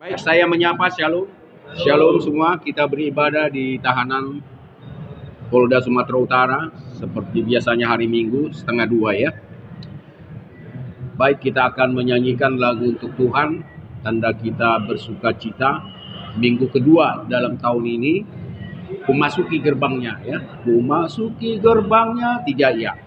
Baik, saya menyapa Shalom. Shalom semua, kita beribadah di tahanan Polda Sumatera Utara seperti biasanya hari Minggu setengah 2 ya. Baik, kita akan menyanyikan lagu untuk Tuhan, tanda kita bersuka cita. Minggu kedua dalam tahun ini, memasuki gerbangnya ya. Memasuki gerbangnya, tidak ya.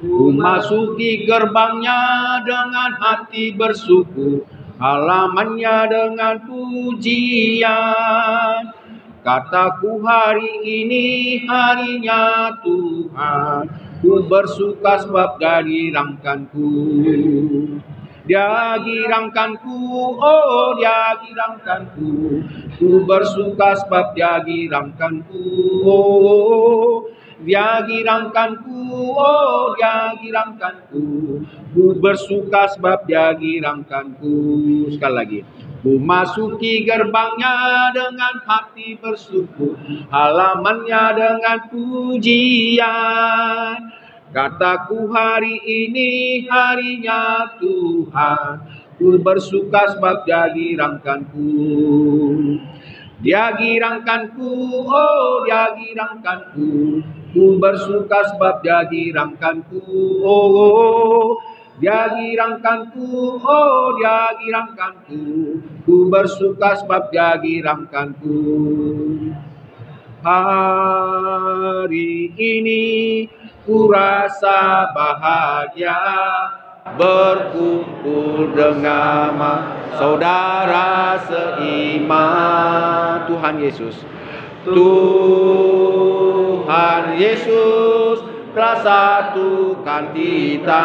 Memasuki gerbangnya dengan hati bersyukur, halamannya dengan pujian. Kataku hari ini harinya Tuhan, ku bersuka sebab Dia girangkanku. Dia girangkanku, oh Dia girangkanku, ku bersuka sebab Dia girangkanku. Oh, Dia girangkanku, oh Dia girangkanku, ku bersuka sebab Dia girangkanku. Sekali lagi. Ku masuki gerbangnya dengan hati bersyukur, halamannya dengan pujian. Kataku hari ini harinya Tuhan, ku bersuka sebab Dia girangkanku. Dia girangkanku, oh Dia girangkanku, ku bersuka sebab Dia girangkanku. Oh, Dia girangkanku, oh Dia girangkanku, ku bersuka sebab Dia girangkanku. Hari ini ku rasa bahagia, berkumpul dengan saudara seiman. Tuhan Yesus, Tuhan Yesus telah satukan kita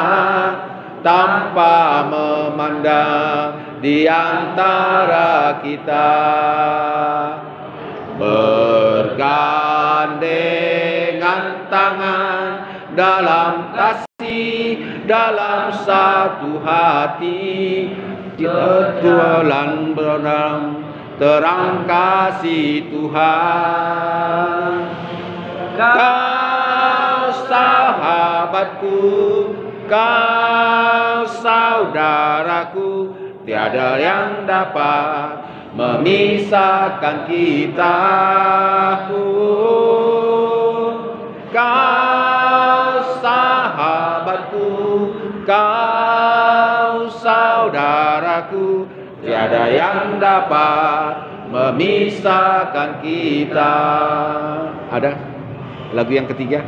tanpa memandang di antara kita, bergandengan tangan dalam kasih, dalam satu hati, tertulang dalam terang kasih Tuhan. Kau sahabatku, kau saudaraku, tiada yang dapat memisahkan kita. Kau sahabatku, kau saudaraku, tiada yang dapat memisahkan kita. Ada lagu yang ketiga?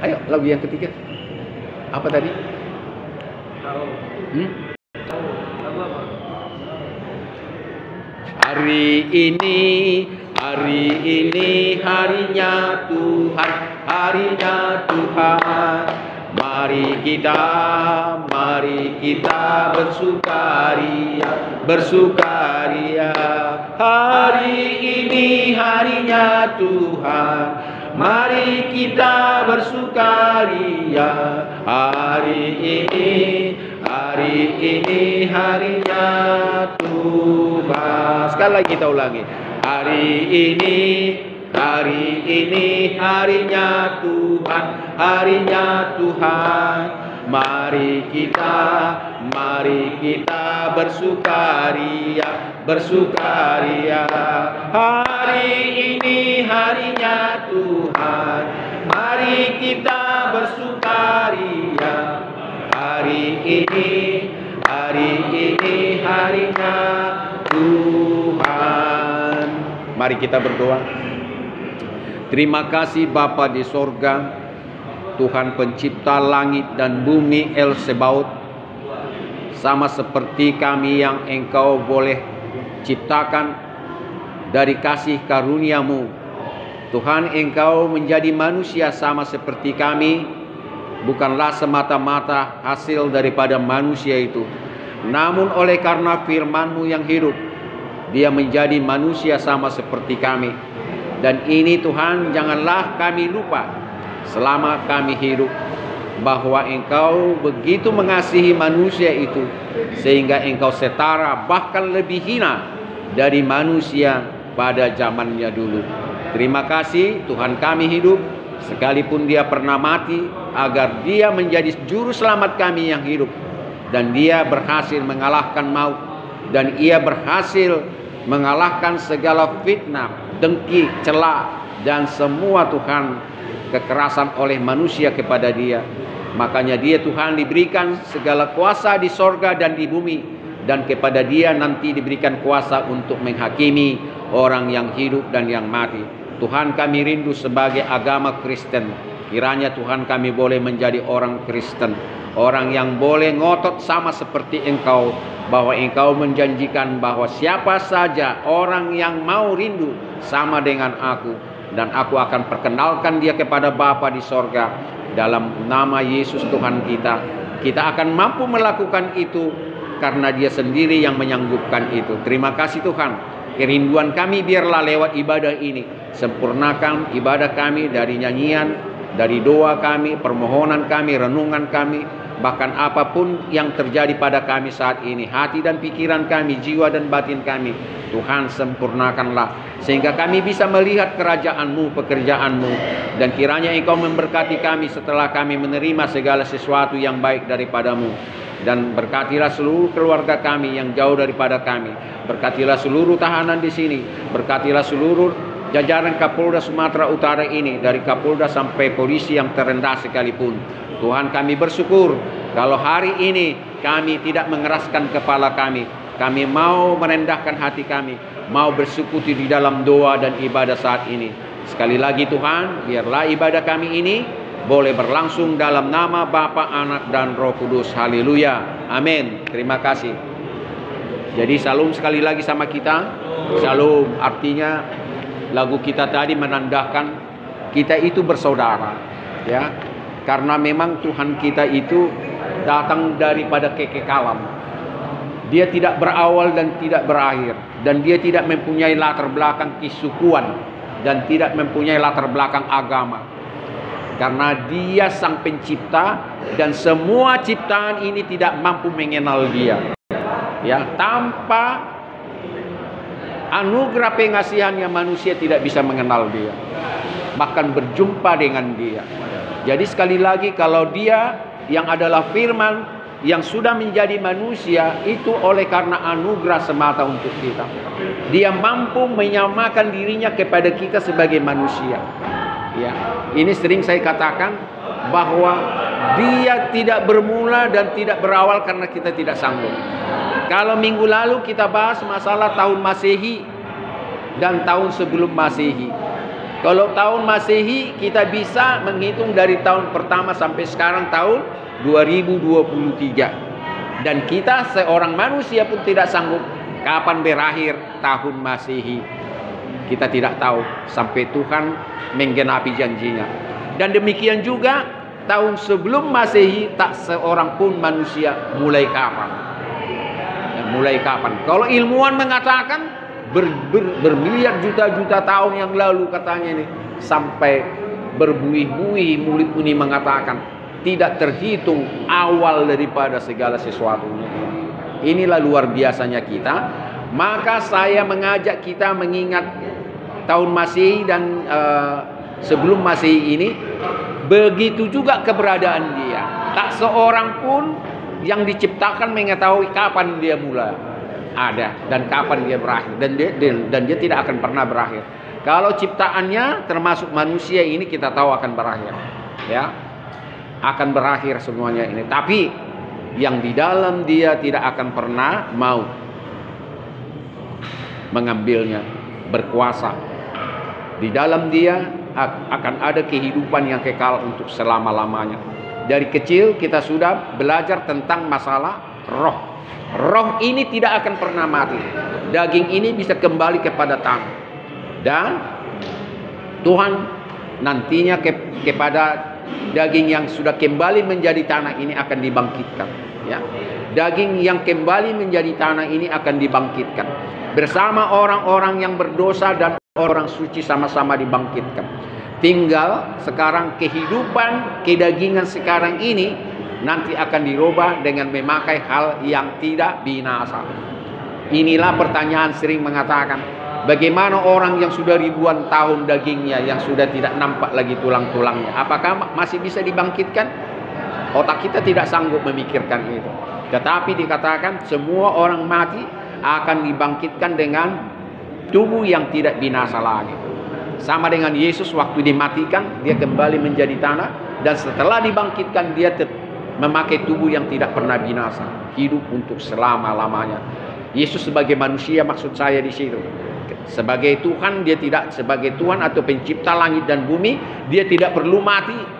Ayo, lagu yang ketiga. Apa tadi? Hari ini harinya Tuhan, harinya Tuhan. Mari kita bersukaria, bersukaria. Hari ini harinya Tuhan, mari kita bersukaria. Hari ini harinya Tuhan. Sekali lagi kita ulangi. Hari ini harinya Tuhan, harinya Tuhan. Mari kita bersukaria, bersukaria. Hari ini harinya Tuhan, mari kita bersukaria. Hari ini harinya Tuhan. Mari kita berdoa. Terima kasih Bapa di sorga, Tuhan pencipta langit dan bumi El Sebaot. Sama seperti kami yang Engkau boleh ciptakan dari kasih karunia-Mu. Tuhan, Engkau menjadi manusia sama seperti kami, bukanlah semata-mata hasil daripada manusia itu, namun oleh karena firman-Mu yang hidup, Dia menjadi manusia sama seperti kami. Dan ini Tuhan, janganlah kami lupa selama kami hidup, bahwa Engkau begitu mengasihi manusia itu, sehingga Engkau setara bahkan lebih hina dari manusia pada zamannya dulu. Terima kasih Tuhan, kami hidup sekalipun Dia pernah mati, agar Dia menjadi juru selamat kami yang hidup. Dan Dia berhasil mengalahkan maut. dan ia berhasil mengalahkan segala fitnah, dengki, cela, dan semua Tuhan kekerasan oleh manusia kepada dia. Makanya dia Tuhan diberikan segala kuasa di sorga dan di bumi, dan kepada dia nanti diberikan kuasa untuk menghakimi orang yang hidup dan yang mati. Tuhan, kami rindu sebagai agama Kristen, kiranya Tuhan kami boleh menjadi orang Kristen, orang yang boleh ngotot sama seperti Engkau, bahwa Engkau menjanjikan bahwa siapa saja orang yang mau rindu sama dengan aku, dan aku akan perkenalkan dia kepada Bapa di sorga. Dalam nama Yesus Tuhan kita akan mampu melakukan itu karena dia sendiri yang menyanggupkan itu. Terima kasih Tuhan. Kerinduan kami biarlah lewat ibadah ini. Sempurnakan ibadah kami dari nyanyian, dari doa kami, permohonan kami, renungan kami, bahkan apapun yang terjadi pada kami saat ini, hati dan pikiran kami, jiwa dan batin kami, Tuhan sempurnakanlah sehingga kami bisa melihat kerajaan-Mu, pekerjaan-Mu, dan kiranya Engkau memberkati kami setelah kami menerima segala sesuatu yang baik daripada-Mu. Dan berkatilah seluruh keluarga kami yang jauh daripada kami, berkatilah seluruh tahanan di sini, berkatilah seluruh jajaran Kapolda Sumatera Utara ini, dari Kapolda sampai polisi yang terendah sekalipun. Tuhan, kami bersyukur kalau hari ini kami tidak mengeraskan kepala kami mau merendahkan hati kami, mau bersekutu di dalam doa dan ibadah saat ini. Sekali lagi Tuhan, biarlah ibadah kami ini boleh berlangsung dalam nama Bapa, Anak, dan Roh Kudus. Haleluya. Amin. Terima kasih. Jadi salam sekali lagi sama kita. Shalom artinya lagu kita tadi menandakan kita itu bersaudara, ya. Karena memang Tuhan kita itu datang daripada kekekalan. Dia tidak berawal dan tidak berakhir, dan dia tidak mempunyai latar belakang kesukuan dan tidak mempunyai latar belakang agama. Karena dia sang pencipta dan semua ciptaan ini tidak mampu mengenal dia. Ya, tanpa anugerah pengasihannya manusia tidak bisa mengenal dia, bahkan berjumpa dengan dia. Jadi sekali lagi, kalau dia yang adalah firman yang sudah menjadi manusia, itu oleh karena anugerah semata untuk kita. Dia mampu menyamakan dirinya kepada kita sebagai manusia. Ya, ini sering saya katakan bahwa dia tidak bermula dan tidak berawal karena kita tidak sanggup. Kalau minggu lalu kita bahas masalah tahun Masehi dan tahun sebelum Masehi. Kalau tahun Masehi kita bisa menghitung dari tahun pertama sampai sekarang tahun 2023. Dan kita seorang manusia pun tidak sanggup kapan berakhir tahun Masehi. Kita tidak tahu sampai Tuhan menggenapi janjinya. Dan demikian juga tahun sebelum Masehi, tak seorang pun manusia mulai kapan. Mulai kapan? Kalau ilmuwan mengatakan bermiliar juta-juta tahun yang lalu katanya ini, sampai berbuih-buih mulut ini mengatakan tidak terhitung awal daripada segala sesuatunya. Inilah luar biasanya kita. Maka saya mengajak kita mengingat tahun Masehi dan sebelum Masehi ini, begitu juga keberadaan dia. Tak seorang pun yang diciptakan mengetahui kapan dia mulai ada dan kapan dia berakhir, dan dia tidak akan pernah berakhir. Kalau ciptaannya termasuk manusia ini kita tahu akan berakhir, ya, akan berakhir semuanya ini. Tapi yang di dalam dia tidak akan pernah mau mengambilnya, berkuasa. Di dalam dia akan ada kehidupan yang kekal untuk selama-lamanya. Dari kecil kita sudah belajar tentang masalah roh. Roh ini tidak akan pernah mati. Daging ini bisa kembali kepada tanah. Dan Tuhan nantinya kepada daging yang sudah kembali menjadi tanah ini akan dibangkitkan. Ya. Daging yang kembali menjadi tanah ini akan dibangkitkan. Bersama orang-orang yang berdosa dan orang suci sama-sama dibangkitkan. Tinggal sekarang kehidupan kedagingan sekarang ini nanti akan dirubah dengan memakai hal yang tidak binasa. Inilah pertanyaan sering mengatakan, bagaimana orang yang sudah ribuan tahun dagingnya yang sudah tidak nampak lagi tulang-tulangnya, apakah masih bisa dibangkitkan? Otak kita tidak sanggup memikirkan itu. Tetapi dikatakan semua orang mati akan dibangkitkan dengan tubuh yang tidak binasa lagi. Sama dengan Yesus waktu dimatikan, dia kembali menjadi tanah, dan setelah dibangkitkan dia memakai tubuh yang tidak pernah binasa, hidup untuk selama-lamanya. Yesus sebagai manusia, maksud saya di situ. Sebagai Tuhan, dia tidak sebagai Tuhan atau pencipta langit dan bumi, dia tidak perlu mati.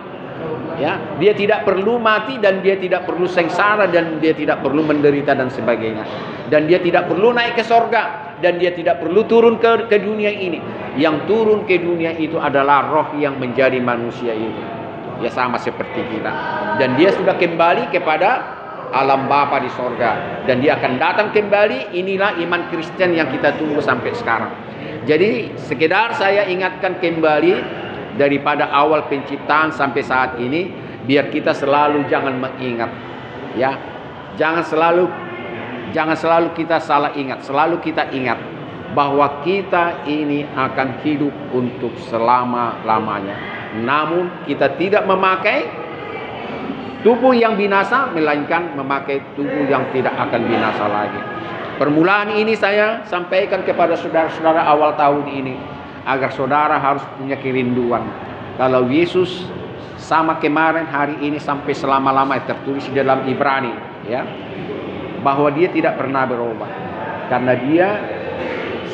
Ya, dia tidak perlu mati, dan dia tidak perlu sengsara, dan dia tidak perlu menderita dan sebagainya. Dan dia tidak perlu naik ke sorga, dan dia tidak perlu turun ke dunia ini. Yang turun ke dunia itu adalah roh yang menjadi manusia itu. Ya, sama seperti kita. Dan dia sudah kembali kepada alam Bapa di sorga, dan dia akan datang kembali. Inilah iman Kristen yang kita tunggu sampai sekarang. Jadi sekedar saya ingatkan kembali, daripada awal penciptaan sampai saat ini, biar kita selalu jangan mengingat, ya, jangan selalu kita salah ingat. Selalu kita ingat bahwa kita ini akan hidup untuk selama-lamanya. Namun kita tidak memakai tubuh yang binasa, melainkan memakai tubuh yang tidak akan binasa lagi. Permulaan ini saya sampaikan kepada saudara-saudara awal tahun ini, agar saudara harus punya kerinduan. Kalau Yesus sama kemarin, hari ini, sampai selama-lama, tertulis di dalam Ibrani, ya, bahwa dia tidak pernah berubah. Karena dia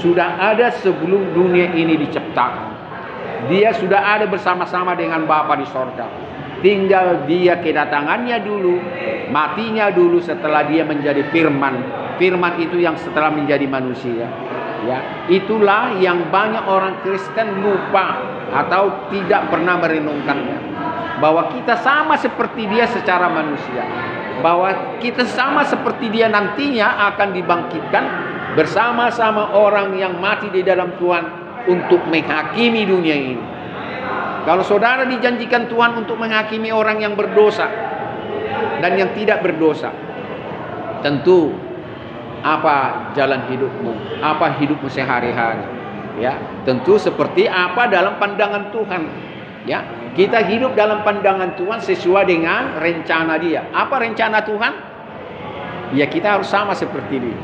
sudah ada sebelum dunia ini diciptakan. Dia sudah ada bersama-sama dengan Bapa di sorga. Tinggal dia kedatangannya dulu, matinya dulu setelah dia menjadi firman. Firman itu yang setelah menjadi manusia. Ya, itulah yang banyak orang Kristen lupa atau tidak pernah merenungkannya. Bahwa kita sama seperti dia secara manusia. Bahwa kita sama seperti dia nantinya akan dibangkitkan bersama-sama orang yang mati di dalam Tuhan untuk menghakimi dunia ini. Kalau saudara dijanjikan Tuhan untuk menghakimi orang yang berdosa dan yang tidak berdosa, tentu apa jalan hidupmu, apa hidupmu sehari-hari, ya, tentu seperti apa dalam pandangan Tuhan, ya. Kita hidup dalam pandangan Tuhan sesuai dengan rencana Dia. Apa rencana Tuhan? Ya, kita harus sama seperti Dia.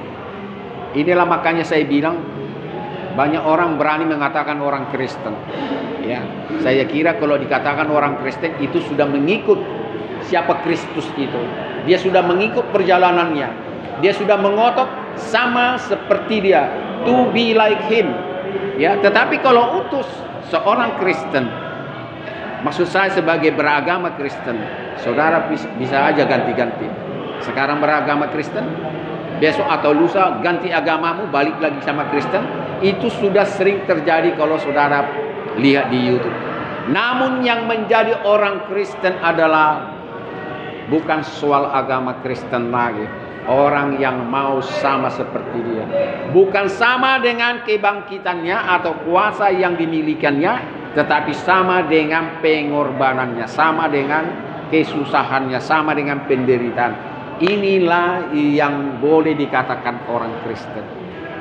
Inilah makanya saya bilang banyak orang berani mengatakan orang Kristen. Ya, saya kira kalau dikatakan orang Kristen itu sudah mengikut siapa Kristus itu. Dia sudah mengikut perjalanannya. Dia sudah mengotot sama seperti dia, to be like him. Ya, tetapi kalau utus seorang Kristen, maksud saya sebagai beragama Kristen, saudara bisa aja ganti-ganti. Sekarang beragama Kristen, besok atau lusa ganti agamamu, balik lagi sama Kristen. Itu sudah sering terjadi kalau saudara lihat di YouTube. Namun yang menjadi orang Kristen adalah bukan soal agama Kristen lagi. Orang yang mau sama seperti dia. Bukan sama dengan kebangkitannya atau kuasa yang dimilikannya, tetapi sama dengan pengorbanannya, sama dengan kesusahannya, sama dengan penderitaan. Inilah yang boleh dikatakan orang Kristen.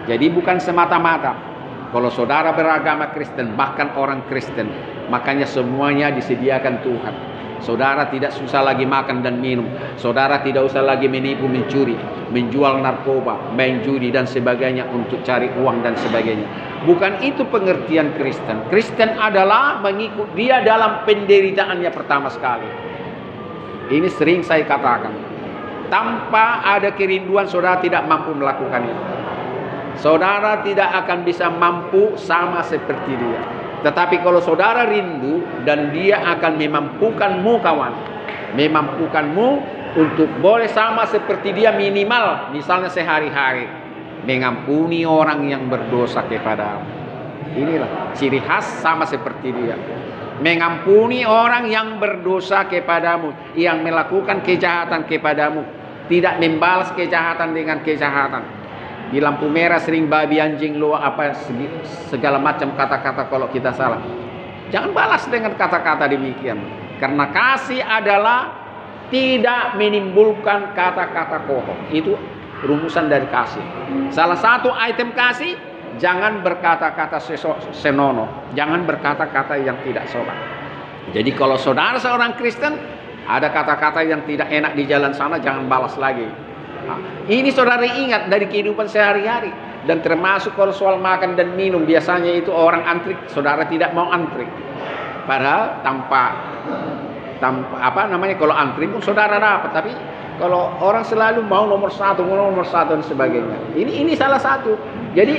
Jadi bukan semata-mata kalau saudara beragama Kristen, bahkan orang Kristen, makanya semuanya disediakan Tuhan. Saudara tidak susah lagi makan dan minum. Saudara tidak usah lagi menipu, mencuri, menjual narkoba, main judi dan sebagainya untuk cari uang dan sebagainya. Bukan itu pengertian Kristen. Kristen adalah mengikut dia dalam penderitaannya pertama sekali. Ini sering saya katakan. Tanpa ada kerinduan, saudara tidak mampu melakukan itu. Saudara tidak akan bisa mampu sama seperti dia. Tetapi kalau saudara rindu, dan dia akan memampukanmu kawan, memampukanmu untuk boleh sama seperti dia minimal, misalnya sehari-hari mengampuni orang yang berdosa kepadamu. Inilah ciri khas sama seperti dia. Mengampuni orang yang berdosa kepadamu, yang melakukan kejahatan kepadamu, tidak membalas kejahatan dengan kejahatan. Di lampu merah sering babi, anjing, lo, apa segala macam kata-kata kalau kita salah. Jangan balas dengan kata-kata demikian. Karena kasih adalah tidak menimbulkan kata-kata kotor. Itu rumusan dari kasih. Salah satu item kasih, jangan berkata-kata senonoh. Jangan berkata-kata yang tidak sopan. Jadi kalau saudara seorang Kristen, ada kata-kata yang tidak enak di jalan sana, jangan balas lagi. Ini saudara ingat dari kehidupan sehari-hari. Dan termasuk kalau soal makan dan minum, biasanya itu orang antri, saudara tidak mau antri. Padahal tanpa kalau antri pun saudara dapat. Tapi kalau orang selalu mau nomor satu dan sebagainya. Ini salah satu. Jadi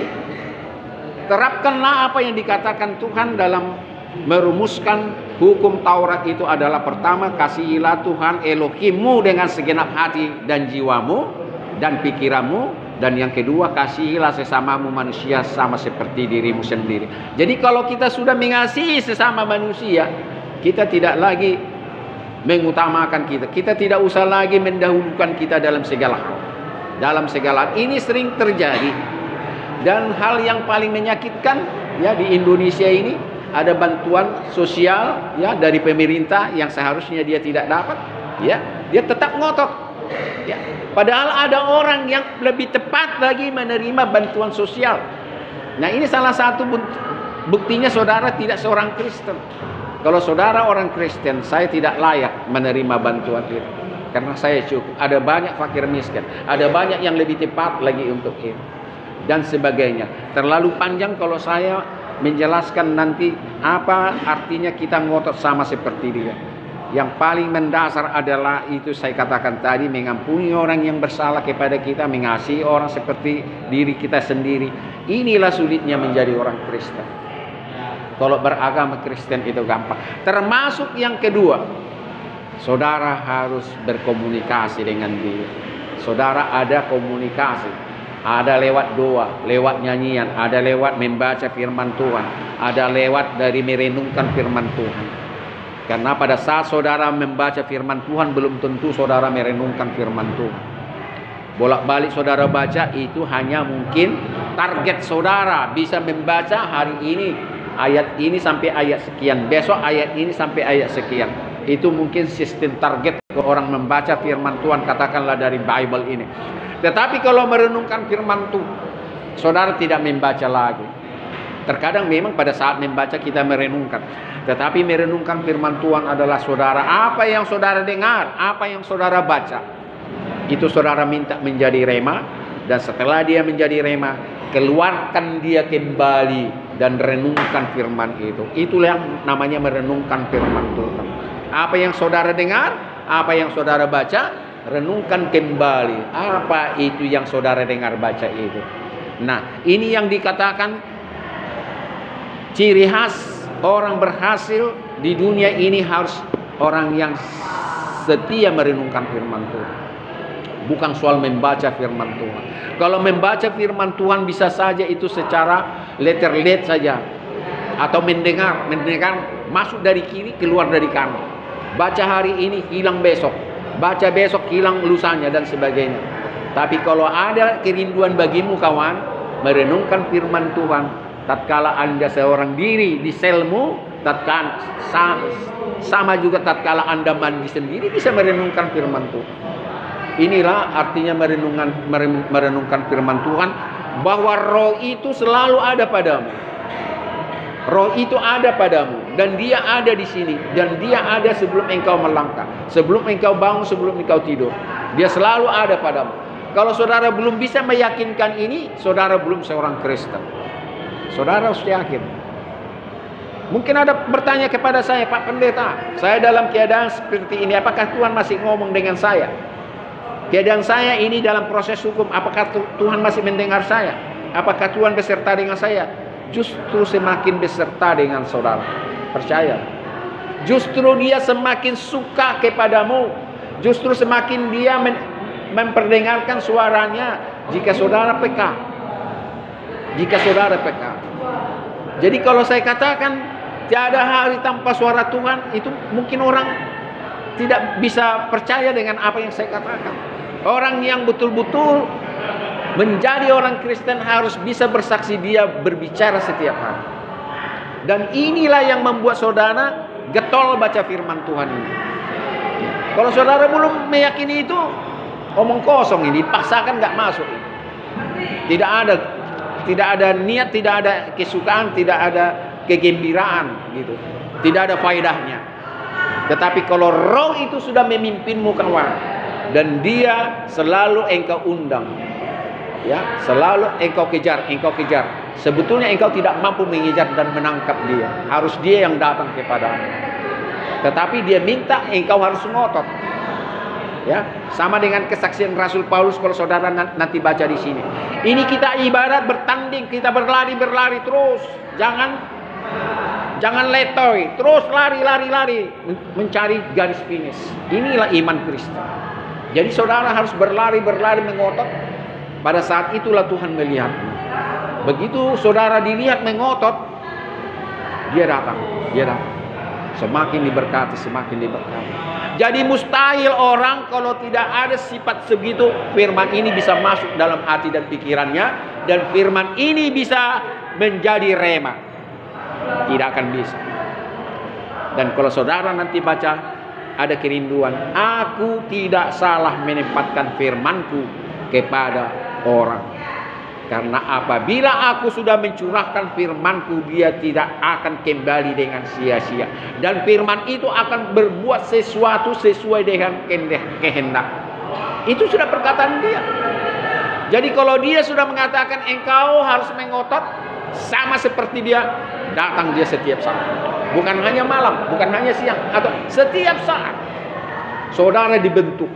terapkanlah apa yang dikatakan Tuhan dalam merumuskan hukum Taurat itu adalah pertama, kasihilah Tuhan Elohimmu dengan segenap hati dan jiwamu dan pikiranmu. Dan yang kedua, kasihilah sesamamu manusia sama seperti dirimu sendiri. Jadi kalau kita sudah mengasihi sesama manusia, kita tidak lagi mengutamakan kita. Kita tidak usah lagi mendahulukan kita dalam segala hal. Dalam segala hal. Ini sering terjadi. Dan hal yang paling menyakitkan ya di Indonesia ini, ada bantuan sosial ya dari pemerintah yang seharusnya dia tidak dapat, ya dia tetap ngotot. Ya, padahal ada orang yang lebih tepat lagi menerima bantuan sosial. Nah, ini salah satu buktinya saudara tidak seorang Kristen. Kalau saudara orang Kristen, saya tidak layak menerima bantuan itu. Karena saya cukup. Ada banyak fakir miskin. Ada banyak yang lebih tepat lagi untuk itu. Dan sebagainya. Terlalu panjang kalau saya menjelaskan nanti apa artinya kita ngotot sama seperti dia. Yang paling mendasar adalah itu saya katakan tadi, mengampuni orang yang bersalah kepada kita, mengasihi orang seperti diri kita sendiri. Inilah sulitnya menjadi orang Kristen. Kalau beragama Kristen itu gampang. Termasuk yang kedua, saudara harus berkomunikasi dengan dia. Saudara ada komunikasi. Ada lewat doa, lewat nyanyian, ada lewat membaca firman Tuhan, ada lewat dari merenungkan firman Tuhan. Karena pada saat saudara membaca firman Tuhan, belum tentu saudara merenungkan firman Tuhan. Bolak-balik saudara baca itu hanya mungkin target saudara bisa membaca hari ini ayat ini sampai ayat sekian, besok ayat ini sampai ayat sekian. Itu mungkin sistem target orang membaca firman Tuhan, katakanlah dari Bible ini. Tetapi kalau merenungkan firman Tuhan, saudara tidak membaca lagi. Terkadang memang pada saat membaca kita merenungkan. Tetapi merenungkan firman Tuhan adalah saudara, apa yang saudara dengar, apa yang saudara baca, itu saudara minta menjadi rema. Dan setelah dia menjadi rema, keluarkan dia kembali dan renungkan firman itu. Itulah yang namanya merenungkan firman Tuhan. Apa yang saudara dengar, apa yang saudara baca, renungkan kembali. Apa itu yang saudara dengar baca itu. Nah, ini yang dikatakan ciri khas orang berhasil di dunia ini, harus orang yang setia merenungkan firman Tuhan. Bukan soal membaca firman Tuhan. Kalau membaca firman Tuhan bisa saja itu secara letter-let saja. Atau mendengar masuk dari kiri keluar dari kanan. Baca hari ini hilang besok. Baca besok hilang lusanya dan sebagainya. Tapi kalau ada kerinduan bagimu kawan, merenungkan firman Tuhan, tatkala Anda seorang diri di selmu, tatkala sama juga tatkala Anda mandi sendiri bisa merenungkan firman Tuhan. Inilah artinya merenungkan firman Tuhan, bahwa roh itu selalu ada padamu. Roh itu ada padamu dan dia ada di sini dan dia ada sebelum engkau melangkah, sebelum engkau bangun, sebelum engkau tidur. Dia selalu ada padamu. Kalau saudara belum bisa meyakinkan ini, saudara belum seorang Kristen. Saudara harus yakin. Mungkin ada bertanya kepada saya, Pak Pendeta, saya dalam keadaan seperti ini, apakah Tuhan masih ngomong dengan saya? Keadaan saya ini dalam proses hukum, apakah Tuhan masih mendengar saya? Apakah Tuhan beserta dengan saya? Justru semakin beserta dengan saudara. Percaya. Justru dia semakin suka kepadamu. Justru semakin dia memperdengarkan suaranya jika saudara peka. Jika saudara peka. Jadi kalau saya katakan tiada hari tanpa suara Tuhan, itu mungkin orang tidak bisa percaya dengan apa yang saya katakan. Orang yang betul-betul menjadi orang Kristen harus bisa bersaksi, dia berbicara setiap hari. Dan inilah yang membuat saudara getol baca firman Tuhan ini. Kalau saudara belum meyakini itu, omong kosong ini, dipaksakan nggak masuk. Tidak ada niat, tidak ada kesukaan, tidak ada kegembiraan gitu. Tidak ada faedahnya. Tetapi kalau roh itu sudah memimpinmu kawan, dan dia selalu engkau undang. Ya, selalu engkau kejar, Sebetulnya engkau tidak mampu mengejar dan menangkap dia. Harus dia yang datang kepadamu. Tetapi dia minta engkau harus ngotot. Ya, sama dengan kesaksian Rasul Paulus kalau saudara nanti baca di sini. Ini kita ibarat bertanding, kita berlari terus. Jangan letoy, terus lari mencari garis finish. Inilah iman Kristen. Jadi saudara harus berlari mengotot. Pada saat itulah Tuhan melihat. Begitu saudara dilihat mengotot, dia datang. Semakin diberkati. Jadi mustahil orang kalau tidak ada sifat segitu, firman ini bisa masuk dalam hati dan pikirannya, dan firman ini bisa menjadi rema. Tidak akan bisa. Dan kalau saudara nanti baca, ada kerinduan, aku tidak salah menempatkan firmanku kepada orang. Karena apabila aku sudah mencurahkan firmanku, dia tidak akan kembali dengan sia-sia. Dan firman itu akan berbuat sesuatu sesuai dengan kehendak. Itu sudah perkataan dia. Jadi kalau dia sudah mengatakan engkau harus mengotot, sama seperti dia, datang dia setiap saat. Bukan hanya malam, bukan hanya siang, atau setiap saat. Saudara dibentuk.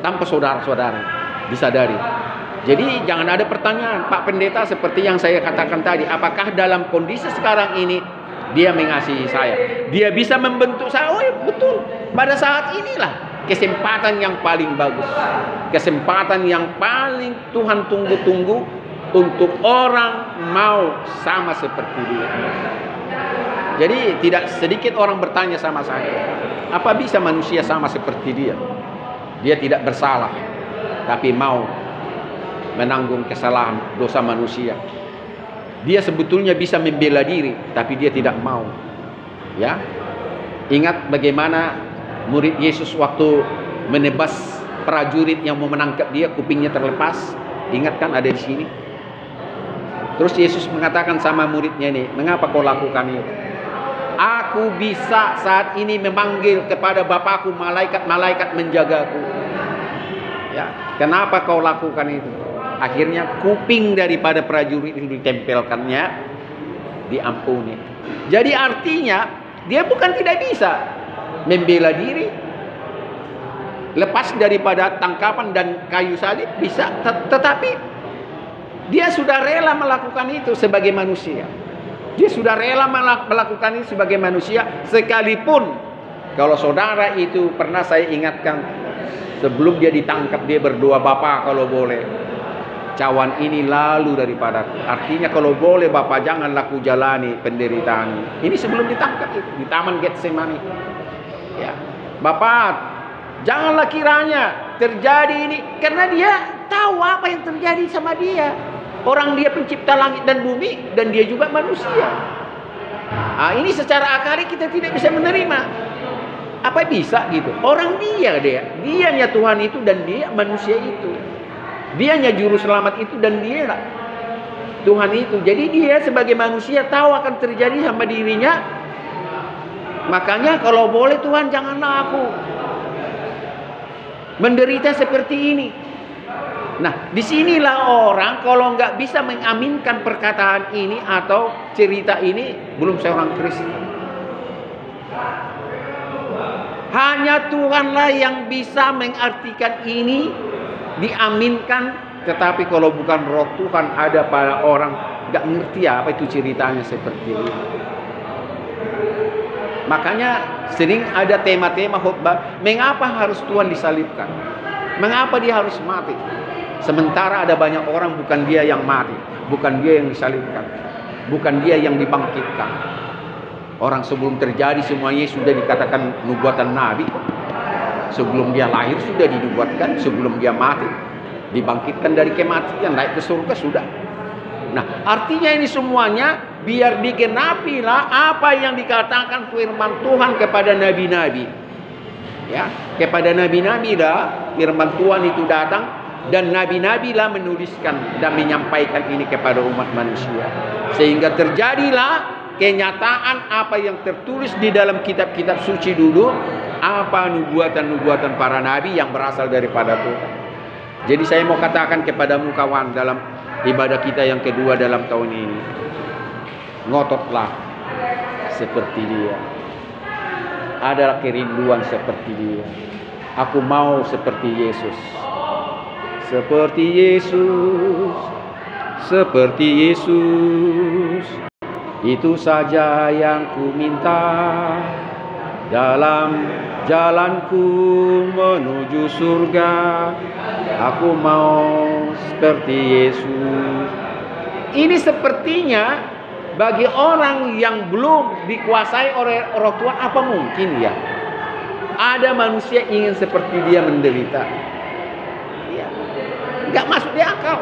Tanpa saudara-saudara disadari. Jadi jangan ada pertanyaan, Pak Pendeta, seperti yang saya katakan tadi, apakah dalam kondisi sekarang ini dia mengasihi saya, dia bisa membentuk saya? Oh ya, betul. Pada saat inilah kesempatan yang paling bagus, kesempatan yang paling Tuhan tunggu-tunggu untuk orang mau sama seperti dia. Jadi tidak sedikit orang bertanya sama saya, apa bisa manusia sama seperti dia? Dia tidak bersalah, tapi mau menanggung kesalahan dosa manusia. Dia sebetulnya bisa membela diri, tapi dia tidak mau. Ya, ingat bagaimana murid Yesus waktu menebas prajurit yang mau menangkap dia, kupingnya terlepas. Ingat kan, ada di sini. Terus Yesus mengatakan sama muridnya ini, mengapa kau lakukan itu? Aku bisa saat ini memanggil kepada Bapakku malaikat-malaikat menjagaku. Ya, kenapa kau lakukan itu? Akhirnya kuping daripada prajurit itu ditempelkannya, diampuni. Jadi artinya dia bukan tidak bisa membela diri, lepas daripada tangkapan dan kayu salib bisa, tetapi dia sudah rela melakukan itu sebagai manusia. Dia sudah rela melakukan itu sebagai manusia, sekalipun kalau saudara itu pernah saya ingatkan, sebelum dia ditangkap dia berdoa, Bapa kalau boleh cawan ini lalu daripadaku. Artinya kalau boleh Bapa janganlah ku jalani penderitaan. Ini sebelum ditangkap itu di Taman Getsemani. Ya, Bapa janganlah kiranya terjadi ini, karena dia tahu apa yang terjadi sama dia. Orang dia pencipta langit dan bumi, dan dia juga manusia. Ini secara akal kita tidak bisa menerima. Apa bisa gitu? Orang dianya Tuhan itu dan dia manusia itu. Dianya juru selamat itu dan dia Tuhan itu. Jadi dia sebagai manusia tahu akan terjadi sama dirinya. Makanya kalau boleh Tuhan janganlah aku menderita seperti ini. Nah, disinilah orang kalau nggak bisa mengaminkan perkataan ini atau cerita ini, belum seorang Kristen. Hanya Tuhanlah yang bisa mengartikan ini, diaminkan. Tetapi kalau bukan roh Tuhan ada pada orang, nggak ngerti apa itu ceritanya seperti ini. Makanya sering ada tema-tema khotbah, mengapa harus Tuhan disalibkan? Mengapa dia harus mati? Sementara ada banyak orang bukan dia yang mati, bukan dia yang disalibkan, bukan dia yang dibangkitkan. Orang sebelum terjadi semuanya sudah dikatakan nubuatan Nabi. Sebelum dia lahir sudah dinubuatkan, sebelum dia mati dibangkitkan dari kematian, naik ke surga sudah. Nah, artinya ini semuanya biar digenapilah apa yang dikatakan firman Tuhan kepada nabi-nabi. Ya, kepada nabi-nabi dah firman Tuhan itu datang. Dan nabi-nabi lah menuliskan dan menyampaikan ini kepada umat manusia. Sehingga terjadilah kenyataan apa yang tertulis di dalam kitab-kitab suci dulu. apa nubuatan-nubuatan para nabi yang berasal daripada Tuhan. Jadi saya mau katakan kepadamu kawan, dalam ibadah kita yang kedua dalam tahun ini, ngototlah seperti dia. Ada kerinduan seperti dia. Aku mau seperti Yesus. Seperti Yesus. Seperti Yesus. Itu saja yang ku minta dalam jalanku menuju surga. Aku mau seperti Yesus. Ini sepertinya bagi orang yang belum dikuasai oleh orang tua, apa mungkin ya ada manusia ingin seperti dia menderita? Ya, nggak masuk di akal.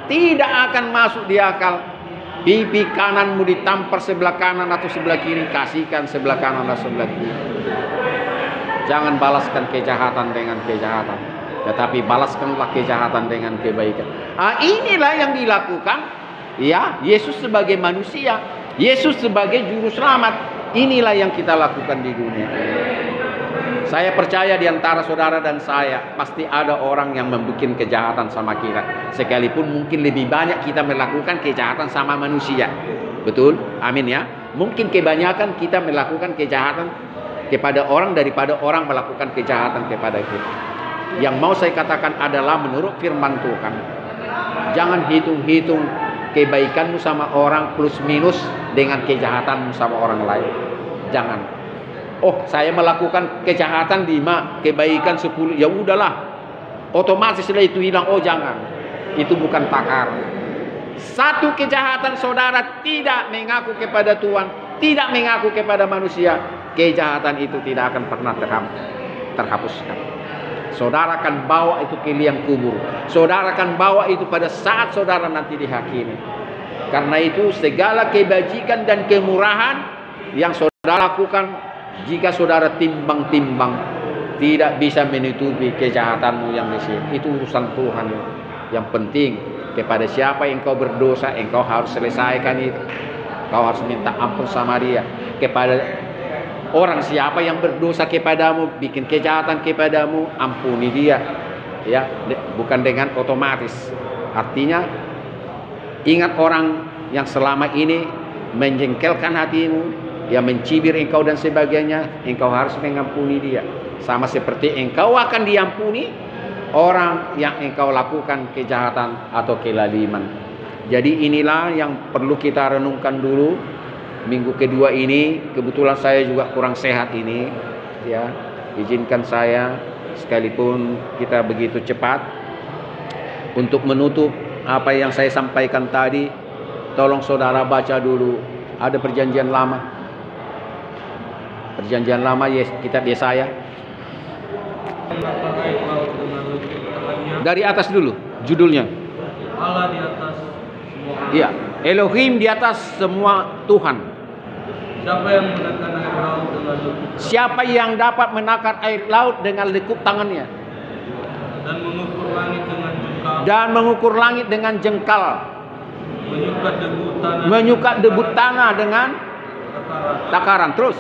Tidak akan masuk di akal. Pipi kananmu ditampar sebelah kanan atau sebelah kiri, kasihkan sebelah kanan atau sebelah kiri. Jangan balaskan kejahatan dengan kejahatan, tetapi balaskanlah kejahatan dengan kebaikan. Inilah yang dilakukan ya Yesus sebagai manusia, Yesus sebagai juru selamat. Inilah yang kita lakukan di dunia. Saya percaya di antara saudara dan saya pasti ada orang yang membuat kejahatan sama kita. Sekalipun mungkin lebih banyak kita melakukan kejahatan sama manusia. Betul? Amin ya. Mungkin kebanyakan kita melakukan kejahatan kepada orang daripada orang melakukan kejahatan kepada kita. Yang mau saya katakan adalah menurut firman Tuhan, jangan hitung-hitung kebaikanmu sama orang plus minus dengan kejahatanmu sama orang lain. Jangan. Oh, saya melakukan kejahatan 5, kebaikan 10, ya udahlah, otomatis setelah itu hilang. Oh jangan, itu bukan takar. Satu kejahatan saudara tidak mengaku kepada Tuhan, tidak mengaku kepada manusia, kejahatan itu tidak akan pernah terhapuskan. Saudara akan bawa itu ke liang kubur. Saudara akan bawa itu pada saat saudara nanti dihakimi. Karena itu segala kebajikan dan kemurahan yang saudara lakukan, jika saudara timbang-timbang, tidak bisa menutupi kejahatanmu yang di sini. Itu urusan Tuhan. Yang penting, kepada siapa yang engkau berdosa, engkau harus selesaikan itu. Kau harus minta ampun sama dia. Kepada orang siapa yang berdosa kepadamu, bikin kejahatan kepadamu, ampuni dia. Ya, bukan dengan otomatis. Artinya, ingat orang yang selama ini menjengkelkan hatimu, yang mencibir engkau dan sebagainya, engkau harus mengampuni dia. Sama seperti engkau akan diampuni orang yang engkau lakukan kejahatan atau kelaliman. Jadi inilah yang perlu kita renungkan dulu. Minggu kedua ini, kebetulan saya juga kurang sehat ini, ya. Izinkan saya, sekalipun kita begitu cepat, untuk menutup apa yang saya sampaikan tadi, tolong saudara baca dulu. Ada perjanjian lama. Perjanjian lama, kitab Yesaya. Dari atas dulu, judulnya. Allah di atas semua. Iya, Elohim di atas semua Tuhan. Siapa yang menekan air laut dengan lekuk? Siapa yang dapat menakar air laut dengan lekuk tangannya? Dan mengukur langit dengan jengkal. Dan mengukur langit dengan jengkal. Menyukat debu tanah dengan takaran. Terus.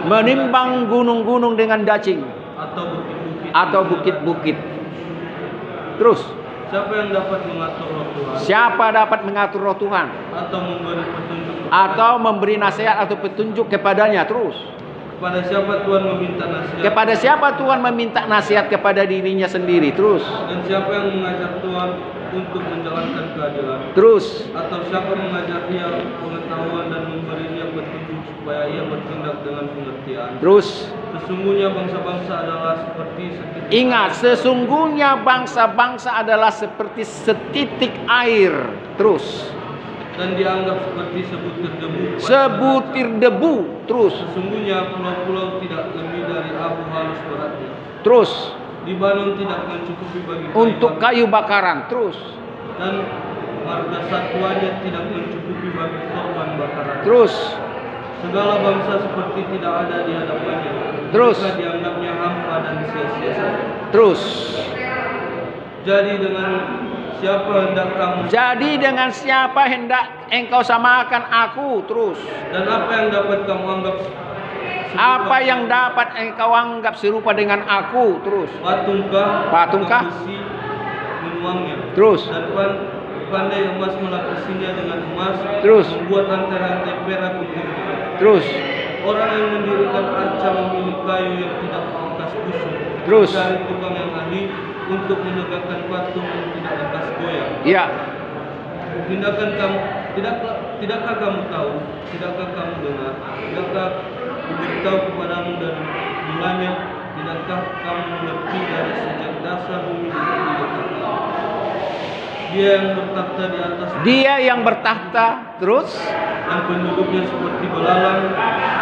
Menimbang gunung-gunung dengan dacing. Atau bukit-bukit. Terus. Siapa yang dapat mengatur roh Tuhan? Siapa dapat mengatur roh Tuhan? Atau memberi petunjuk atau memberi nasihat atau petunjuk kepadanya. Terus. Kepada siapa Tuhan meminta nasihat? Kepada siapa Tuhan meminta nasihat kepada dirinya sendiri. Terus. Dan siapa yang mengajar Tuhan untuk menjalankan keadilan? Terus. Atau siapa mengajar dia pengetahuan dan memberi dia petunjuk supaya ia bertindak dengan pengertian? Terus. Sesungguhnya bangsa-bangsa adalah seperti setitik. Ingat, sesungguhnya bangsa-bangsa adalah seperti setitik air. Terus. Dan dianggap seperti sebutir debu. Sebutir debu. Terus. Sesungguhnya pulau-pulau tidak lebih dari abu halus beratnya. Terus. Libanon tidak mencukupi bagi untuk kayu bakaran. Terus. Dan marga satuannya tidak mencukupi bagi korban bakaran. Terus. Segala bangsa seperti tidak ada di hadapannya. Terus. Mereka dianggapnya hampa dan sia-sia saja. Terus. Jadi dengan siapa hendak engkau samakan aku? Terus. Dan apa yang dapat kamu anggap Apa yang dapat engkau anggap serupa dengan aku? Terus. Patungkah? Patungkah? Besi menuangnya. Terus. Dan pandai emas melapisinya dengan emas. Terus. Membuat rantai-rantai perak untuk. Terus. Orang yang mendirikan arca memilih kayu yang tidak bekas busuk. Terus. Dari tukang yang ahli untuk menegakkan patung yang tidak bekas goyang. Iya. Tidakkah kamu tahu? Tidakkah kamu dengar? Tidakkah kuberitahu kepadamu dari mulanya? Tidakkah kamu mengerti dari sejak dasar bumi diletakkan? Dia yang bertakhta di atas. Dia yang bertakhta, terus yang penduduknya seperti belalang.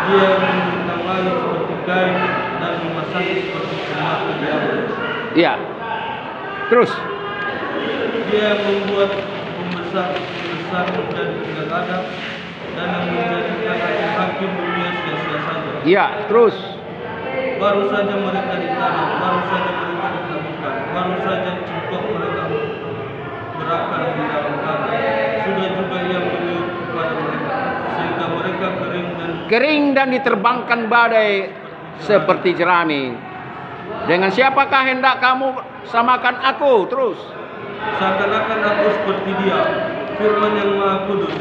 Dia yang membentang langit seperti kain dan memasangnya seperti permata di awan. Iya. Terus. Dia yang membuat pembesar menjadi tidak ada dan yang menjadikan hakim dunia sia-sia saja. Iya. Terus. Baru saja mereka ditanam, baru saja mereka ditemukan, baru saja cipok mereka berakar di dalam tanah. Sudah juga ia meniup kepada mereka, sehingga mereka kering dan diterbangkan badai seperti jerami. Dengan siapakah hendak kamu samakan aku? Terus. Seakan-akan aku seperti dia, firman yang maha kudus.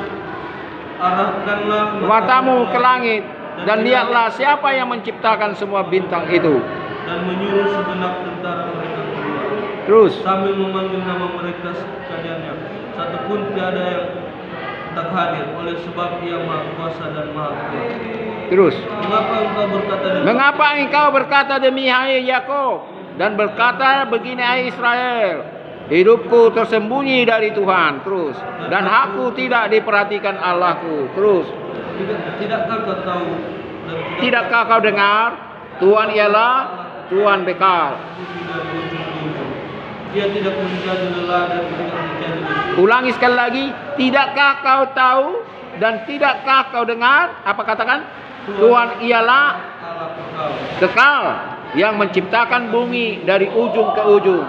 Arahkanlah matamu ke langit dan lihatlah siapa yang menciptakan semua bintang itu. Dan menyuruh segenap tentara mereka keluar. Terus. Sambil memanggil nama mereka sekaliannya. Satupun tiada yang tak hadir oleh sebab ia maha kuasa dan maha kuat. Terus. Mengapa engkau berkata demi hai Yakub dan berkata begini hai Israel, hidupku tersembunyi dari Tuhan. Terus. Dan hakku tidak diperhatikan Allahku. Terus. Tidakkah kau tahu? Tidakkah kau dengar? Tuhan ialah Tuhan bekal. Dia tidak menjadi lelah dan tidak menjadi lesu. Ulangi sekali lagi. Tidakkah kau tahu dan tidakkah kau dengar? Apa katakan? Tuhan ialah kekal yang menciptakan bumi dari ujung ke ujung.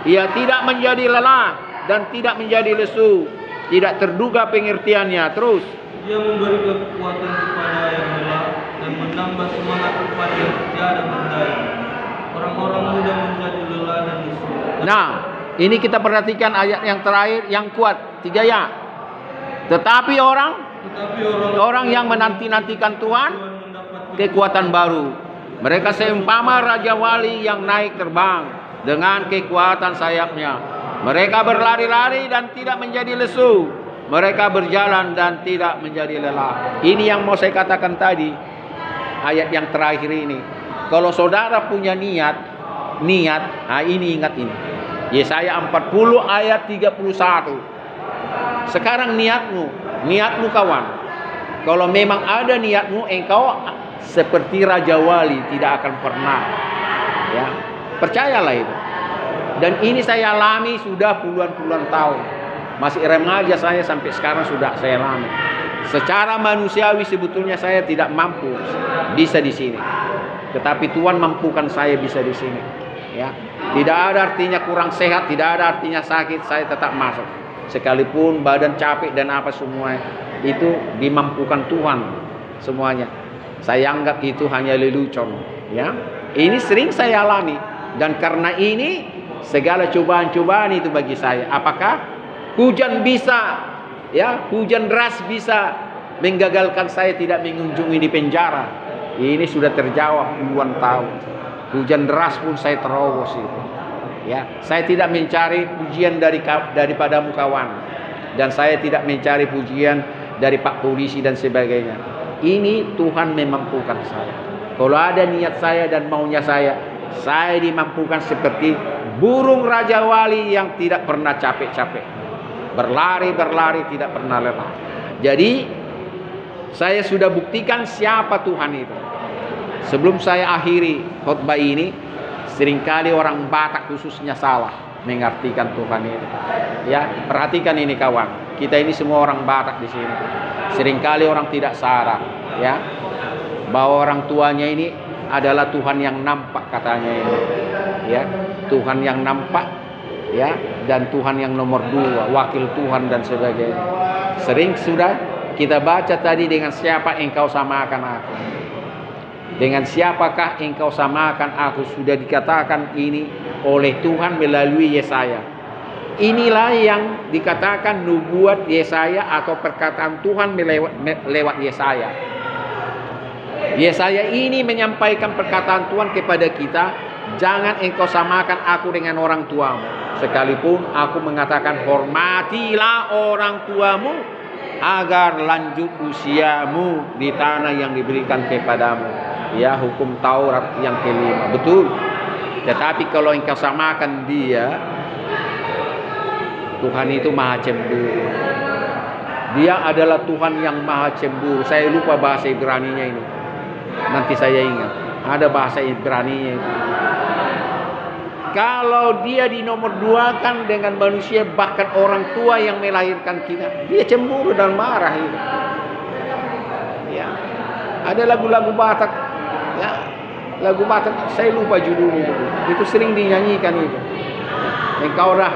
Ia tidak menjadi lelah dan tidak menjadi lesu. Tidak terduga pengertiannya. Terus. Dia memberi kekuatan kepada yang lelah dan menambah semangat kepada yang tiada berdaya. Orang-orang muda menjadi lelah dan lesu. Nah, ini kita perhatikan ayat yang terakhir yang kuat. 3 ya. Tetapi orang yang menanti-nantikan Tuhan kekuatan baru. Mereka seumpama raja wali yang naik terbang dengan kekuatan sayapnya. Mereka berlari-lari dan tidak menjadi lesu. Mereka berjalan dan tidak menjadi lelah. Ini yang mau saya katakan tadi. Ayat yang terakhir ini. Kalau saudara punya niat, nah ini ingat ini. Yesaya 40 ayat 31. Sekarang niatmu kawan. Kalau memang ada niatmu, engkau seperti raja wali, tidak akan pernah. Ya, percayalah itu. Dan ini saya alami sudah puluhan tahun. Masih remaja saya sampai sekarang sudah saya alami. Secara manusiawi sebetulnya saya tidak mampu bisa di sini. Tetapi Tuhan mampukan saya bisa di sini. Ya, tidak ada artinya kurang sehat, tidak ada artinya sakit, saya tetap masuk. Sekalipun badan capek dan apa semua itu dimampukan Tuhan semuanya. Saya anggap itu hanya lelucon. Ya, ini sering saya alami dan karena ini segala cobaan-cobaan itu bagi saya. Apakah hujan bisa, ya, hujan deras bisa menggagalkan saya tidak mengunjungi di penjara? Ini sudah terjawab puluhan tahun. Hujan deras pun saya terobos itu. Ya, saya tidak mencari pujian daripadamu kawan, dan saya tidak mencari pujian dari Pak Polisi dan sebagainya. Ini Tuhan memampukan saya. Kalau ada niat saya dan maunya saya dimampukan seperti burung raja wali yang tidak pernah capek-capek. Berlari tidak pernah lelah. Jadi saya sudah buktikan siapa Tuhan itu. Sebelum saya akhiri khotbah ini, seringkali orang Batak khususnya salah mengartikan Tuhan itu. Ya, perhatikan ini kawan. Kita ini semua orang Batak di sini. Seringkali orang tidak sadar, ya, bahwa orang tuanya ini adalah Tuhan yang nampak katanya ini. Ya, Tuhan yang nampak, ya, dan Tuhan yang nomor 2, wakil Tuhan dan sebagainya. Sering sudah kita baca tadi, dengan siapa engkau samakan aku. Dengan siapakah engkau samakan aku? Sudah dikatakan ini oleh Tuhan melalui Yesaya. Inilah yang dikatakan nubuat Yesaya atau perkataan Tuhan lewat Yesaya. Yesaya ini menyampaikan perkataan Tuhan kepada kita, jangan engkau samakan aku dengan orang tuamu. Sekalipun aku mengatakan hormatilah orang tuamu agar lanjut usiamu di tanah yang diberikan kepadamu. Ya, hukum Taurat yang kelima. Betul. Tetapi kalau engkau samakan dia, Tuhan itu maha cemburu. Dia adalah Tuhan yang maha cemburu. Saya lupa bahasa Ibraninya ini. Nanti saya ingat. Ada bahasa Ibraninya itu. Kalau dia dinomor duakan dengan manusia, bahkan orang tua yang melahirkan kita, dia cemburu dan marah itu. Ya. Ada lagu-lagu Batak, ya, lagu Batak, saya lupa judulnya itu sering dinyanyikan itu. Engkau dah,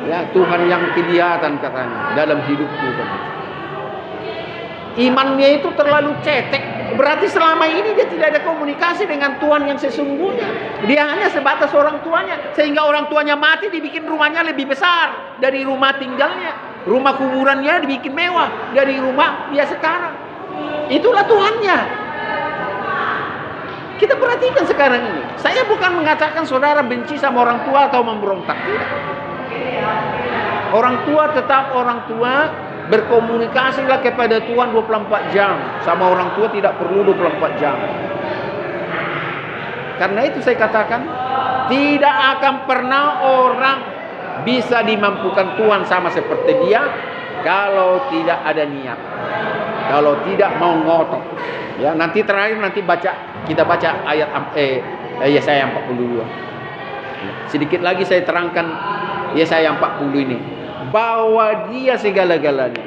ya, Tuhan yang kelihatan katanya dalam hidupku. Imannya itu terlalu cetek. Berarti selama ini dia tidak ada komunikasi dengan Tuhan yang sesungguhnya. Dia hanya sebatas orang tuanya. Sehingga orang tuanya mati, dibikin rumahnya lebih besar dari rumah tinggalnya. Rumah kuburannya dibikin mewah dari rumah dia sekarang. Itulah Tuhannya. Kita perhatikan sekarang ini. Saya bukan mengatakan saudara benci sama orang tua atau memberontak. Tidak. Orang tua tetap orang tua. Berkomunikasilah kepada Tuhan 24 jam. Sama orang tua tidak perlu 24 jam. Karena itu saya katakan, tidak akan pernah orang bisa dimampukan Tuhan sama seperti dia kalau tidak ada niat. Kalau tidak mau ngotot. Ya, nanti terakhir kita baca ayat Yesaya 42. Sedikit lagi saya terangkan Yesaya 40 ini. Bahwa dia segala-galanya.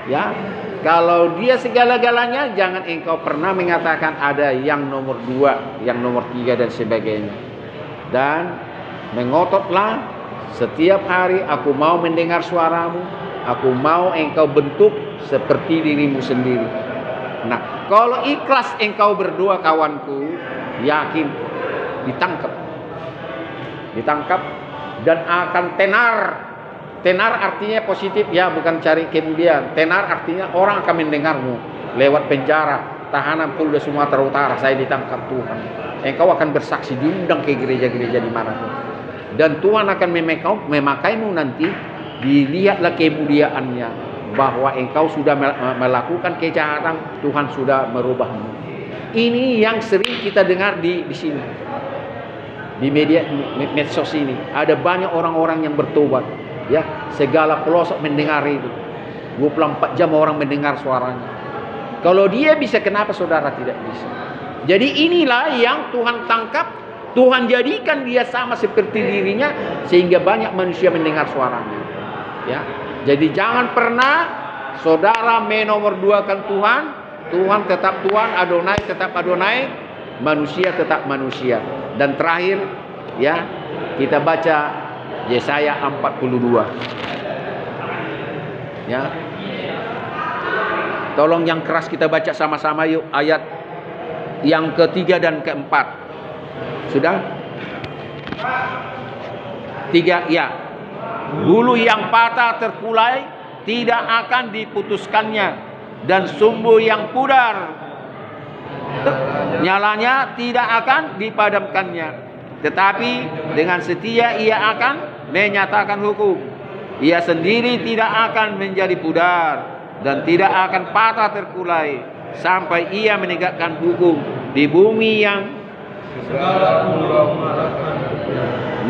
Ya, kalau dia segala-galanya, jangan engkau pernah mengatakan ada yang nomor 2, yang nomor 3 dan sebagainya. Dan mengototlah setiap hari, aku mau mendengar suaramu, aku mau engkau bentuk seperti dirimu sendiri. Nah, kalau ikhlas engkau berdoa kawanku, yakin ditangkap dan akan tenar. Tenar artinya positif, ya, bukan cari kemudian. Tenar artinya orang akan mendengarmu lewat penjara, tahanan Polda Sumatera Utara. Saya ditangkap Tuhan. Engkau akan bersaksi, diundang ke gereja-gereja di manapun. Dan Tuhan akan memakaimu nanti. Dilihatlah kemuliaannya bahwa engkau sudah melakukan kejahatan, Tuhan sudah merubahmu. Ini yang sering kita dengar di sini, di media medsos ini. Ada banyak orang-orang yang bertobat. Ya, segala pelosok mendengar itu. 24 jam orang mendengar suaranya. Kalau dia bisa, kenapa saudara tidak bisa? Jadi inilah yang Tuhan tangkap. Tuhan jadikan dia sama seperti dirinya, sehingga banyak manusia mendengar suaranya. Ya, jadi jangan pernah saudara menomorduakan Tuhan. Tuhan tetap Tuhan, Adonai tetap Adonai, manusia tetap manusia. Dan terakhir, ya, kita baca Yesaya 42. Ya. Tolong yang keras kita baca sama-sama yuk, ayat yang ketiga dan keempat. Sudah? 3, ya. Bulu yang patah terkulai tidak akan diputuskannya, dan sumbu yang pudar nyalanya tidak akan dipadamkannya. Tetapi dengan setia ia akan menyatakan hukum. Ia sendiri tidak akan menjadi pudar dan tidak akan patah terkulai sampai ia menegakkan hukum di bumi yang segala pulau marahkan.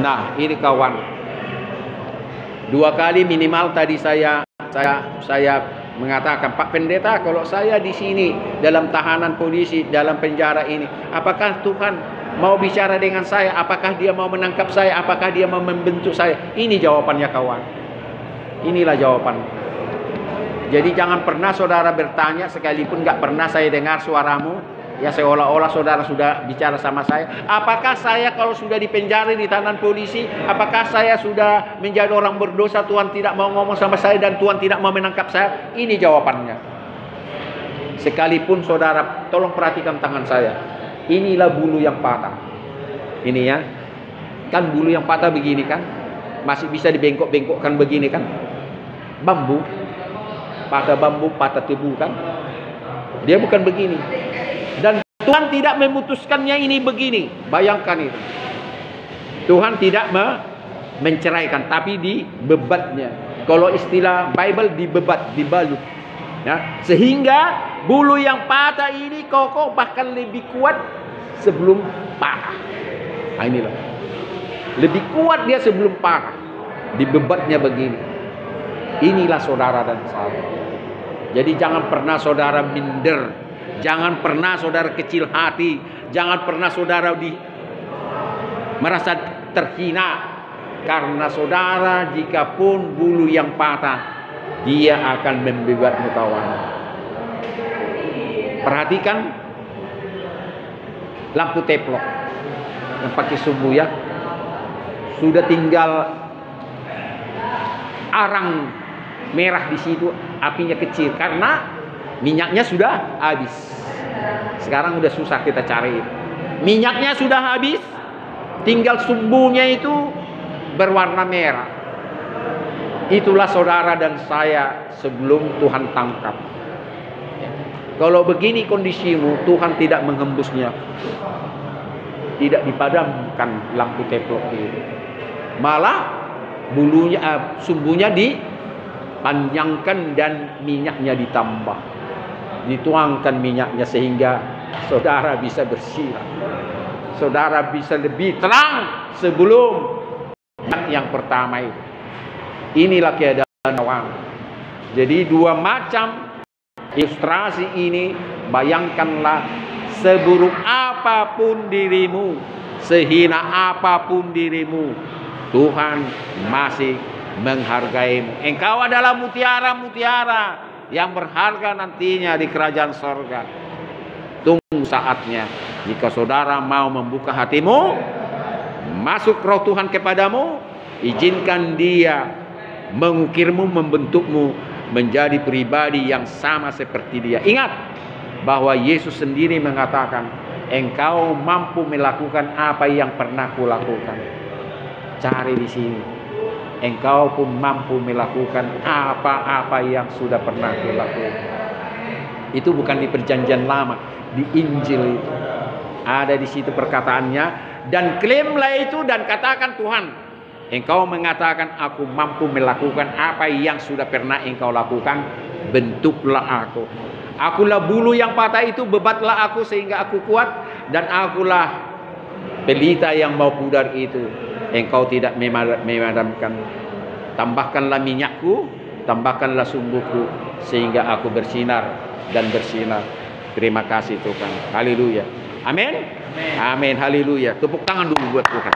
Nah, ini kawan. 2 kali minimal tadi saya mengatakan, Pak Pendeta, kalau saya di sini dalam tahanan polisi, dalam penjara ini, apakah Tuhan mau bicara dengan saya? Apakah dia mau menangkap saya? Apakah dia mau membentuk saya? Ini jawabannya kawan. Inilah jawaban. Jadi jangan pernah saudara bertanya, sekalipun gak pernah saya dengar suaramu, ya seolah-olah saudara sudah bicara sama saya. Apakah saya kalau sudah dipenjara di tahanan polisi, apakah saya sudah menjadi orang berdosa, Tuhan tidak mau ngomong sama saya dan Tuhan tidak mau menangkap saya? Ini jawabannya. Sekalipun saudara, tolong perhatikan tangan saya. Inilah bulu yang patah. Ini ya. Kan bulu yang patah begini kan. Masih bisa dibengkok-bengkokkan begini kan. Bambu. Patah bambu, patah tebu kan. Dia bukan begini. Dan Tuhan tidak memutuskannya ini begini. Bayangkan itu. Tuhan tidak menceraikan, tapi dibebatnya. Kalau istilah Bible, dibebat, dibalut. Ya, sehingga bulu yang patah ini kokoh, bahkan lebih kuat sebelum patah. Nah, inilah. Lebih kuat dia sebelum patah. Dibebatnya begini. Inilah saudara dan saya. Jadi jangan pernah saudara minder. Jangan pernah saudara kecil hati. Jangan pernah saudara merasa terhina. Karena saudara, jikapun bulu yang patah, dia akan membebatmu kawan. Perhatikan lampu teplok yang pakai sumbu ya. Sudah tinggal arang merah di situ, apinya kecil karena minyaknya sudah habis. Sekarang udah susah kita cari. Minyaknya sudah habis, tinggal sumbunya itu berwarna merah. Itulah saudara dan saya sebelum Tuhan tangkap. Kalau begini kondisimu, Tuhan tidak menghembusnya, tidak dipadamkan lampu teplok itu. Malah bulunya, sumbunya dipanjangkan dan minyaknya ditambah, dituangkan minyaknya sehingga saudara bisa bersinar, saudara bisa lebih terang sebelum yang pertama itu. Inilah keadaan awam. Jadi dua macam ilustrasi ini, bayangkanlah seburuk apapun dirimu, sehina apapun dirimu, Tuhan masih menghargaimu. Engkau adalah mutiara-mutiara yang berharga nantinya di kerajaan sorga. Tunggu saatnya. Jika saudara mau membuka hatimu, masuk roh Tuhan kepadamu, izinkan Dia mengukirmu, membentukmu menjadi pribadi yang sama seperti Dia. Ingat bahwa Yesus sendiri mengatakan, engkau mampu melakukan apa yang pernah kulakukan. Cari di sini. Engkau pun mampu melakukan apa-apa yang sudah pernah kulakukan. Itu bukan di perjanjian lama, di Injil itu. Ada di situ perkataannya, dan klaimlah itu dan katakan, Tuhan, engkau mengatakan aku mampu melakukan apa yang sudah pernah engkau lakukan, bentuklah aku. Akulah bulu yang patah itu, bebatlah aku sehingga aku kuat, dan akulah pelita yang mau pudar itu, engkau tidak memadamkan. Tambahkanlah minyakku, tambahkanlah sumbuku, sehingga aku bersinar dan bersinar. Terima kasih Tuhan. Haleluya. Amin. Amin. Haleluya. Tepuk tangan dulu buat Tuhan.